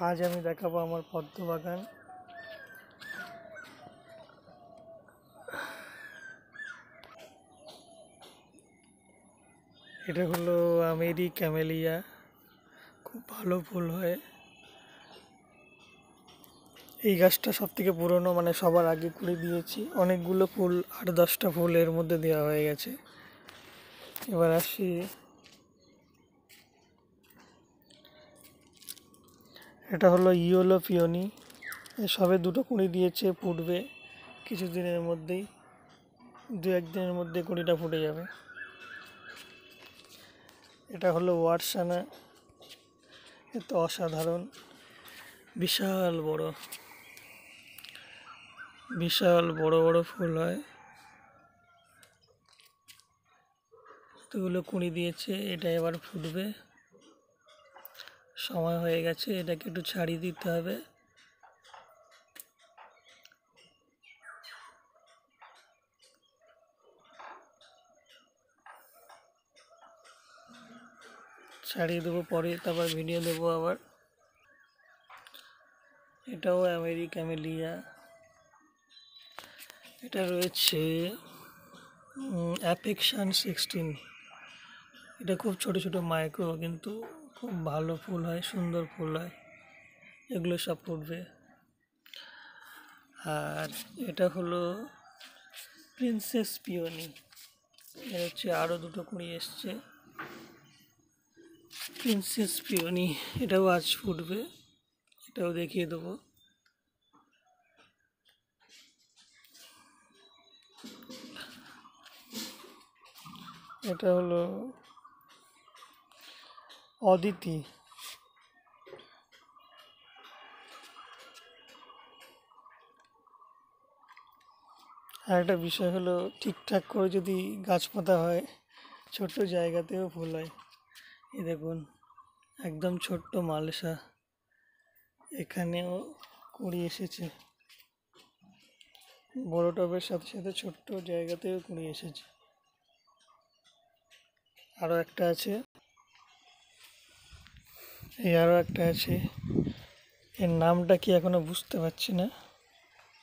আজ আমি দেখাবো আমার পদ্ম বাগান। এটা হলো আমেরি ক্যামেলিয়া, খুব ভালো ফুল হয়। এই গাছটা সব থেকে পুরনো, মানে সবার আগে করে দিয়েছি। অনেকগুলো ফুল, 8-10টা ফুল এর মধ্যে দেওয়া হয়ে গেছে। এবার আসি, এটা হলো ইয়েলো পিওনি। সবে 2টো কুঁড়ি দিয়েছে, ফুটবে কিছুদিনের মধ্যেই, 2-1 দিনের মধ্যে কুঁড়িটা ফুটে যাবে। এটা হলো ওয়াটসানা, এ তো অসাধারণ, বিশাল বড় বড় ফুল হয়। এতগুলো কুঁড়ি দিয়েছে, এটা এবার ফুটবে, সময় হয়ে গেছে, এটাকে একটু ছাড়িয়ে দিতে হবে। ছাড়িয়ে দেবো, পরে তারপর ভিডিও দেবো আবার। এটাও আমেরি ক্যামেলিয়া, এটা রয়েছে অ্যাফেকশন 16। এটা খুব ছোট ছোট মাইক্রো, কিন্তু খুব ভালো ফুল হয়, সুন্দর ফুল হয়। এগুলো সব ফুটবে। আর এটা হলো প্রিন্সেস পিওনি, এর হচ্ছে আরও 2টো কুঁড়ি এসছে। প্রিন্সেস পিওনি, এটাও আজ ফুটবে, এটাও দেখিয়ে দেবো। এটা হলো অদিতি, আর একটা বিষয় হলো, ঠিকঠাক করে যদি গাছ পোঁতা হয়, ছোট্ট জায়গাতেও ফুল হয়। এই দেখুন, একদম ছোট্ট মালসা, এখানেও কুঁড়ি এসেছে। বড় টবের সাথে সাথে ছোট্ট জায়গাতেও কুঁড়ি এসেছে। আরও একটা আছে, এই আরও একটা আছে, এর নামটা কি এখনো বুঝতে পারছি না,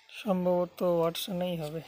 সম্ভবত ওয়াটসনেই হবে।